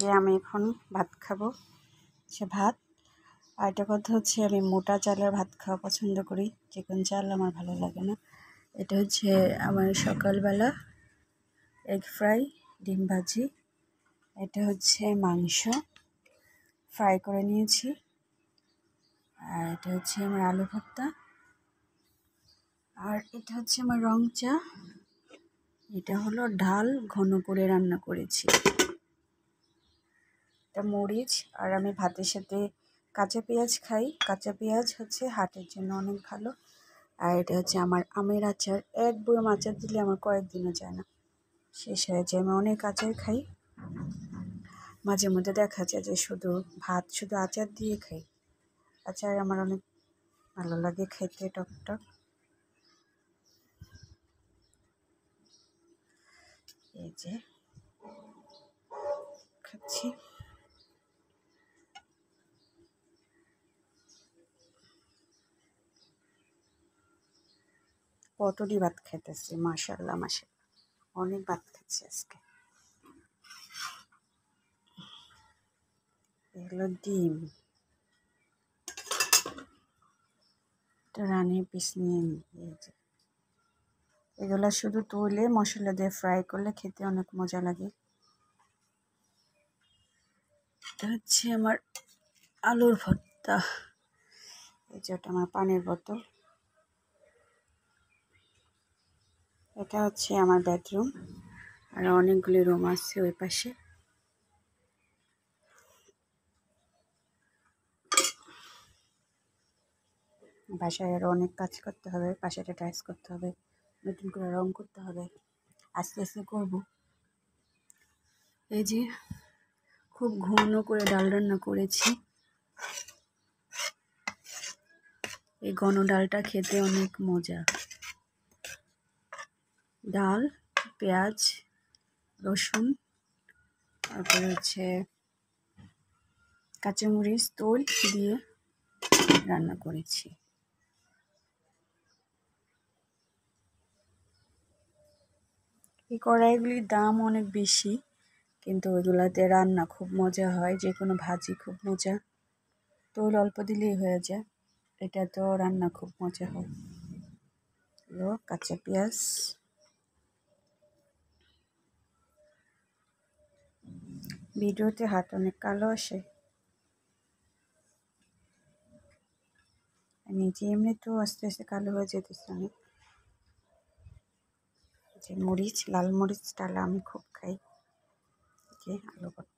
যে আমি এখন ভাত খাবো, সে ভাত। আর একটা কথা হচ্ছে আমি মোটা চালের ভাত খাওয়া পছন্দ করি, চিকন চাল আমার ভালো লাগে না। এটা হচ্ছে আমার সকালবেলা এগ ফ্রাই, ডিম ভাজি। এটা হচ্ছে মাংস ফ্রাই করে নিয়েছি। আর এটা হচ্ছে আমার আলু ভর্তা। আর এটা হচ্ছে আমার রং চা। এটা হলো ডাল ঘন করে রান্না করেছি। এটা মরিচ। আর আমি ভাতের সাথে কাঁচা পেঁয়াজ খাই। কাঁচা পেঁয়াজ হচ্ছে হার্টের জন্য অনেক ভালো। আর এটা হচ্ছে আমার আমের আচার। এক বয়ম আচার দিলে আমার কয়েকদিনও যায় না, শেষ হয়ে যায়। আমি অনেক আচার খাই। মাঝে মধ্যে দেখা যায় যে ভাত শুধু আচার দিয়ে খাই। আচার আমার অনেক ভালো লাগে খেতে, টক টক। এই যে খাচ্ছি। কতটি ভাত খেতেছি, মাশাআল্লাহ মাশাআল্লাহ, অনেক ভাত খাচ্ছি আজকে। এগুলো ডিম, রানের পিস নিয়ে নিই। এই যে এগুলো শুধু তুলে মশলা দিয়ে ফ্রাই করলে খেতে অনেক মজা লাগে। এটা হচ্ছে আমার আলুর ভর্তা। এই যে ওটা আমার পানির বোতল। এটা হচ্ছে আমার বেডরুম, আর অনেকগুলি রুম আছে ওই পাশে। বাসায় আরও অনেক কাজ করতে হবে, বাসাটা টাইলস করতে হবে, নতুন করে রং করতে হবে, আস্তে আস্তে করবো। এই যে খুব ঘন করে ডাল রান্না করেছি। এই ঘন ডালটা খেতে অনেক মজা। ডাল, পেঁয়াজ, রসুন, তারপরে হচ্ছে কাঁচামরিচ, তোল দিয়ে রান্না করেছি। এই কড়াইগুলির দাম অনেক বেশি, কিন্তু ওইগুলাতে রান্না খুব মজা হয়, যে কোনো ভাজি খুব মজা। তোল অল্প দিলেই হয়ে যায়, এটা তো রান্না খুব মজা হয়। কাঁচা পেঁয়াজ, ভিডিওতে হাত অনেক কালো আসে, নিজে এমনি তো আস্তে আস্তে কালো হয়ে যেতেছে অনেক। যে মরিচ, লাল মরিচ ডালা আমি খুব খাই। যে আলু ভর্তা।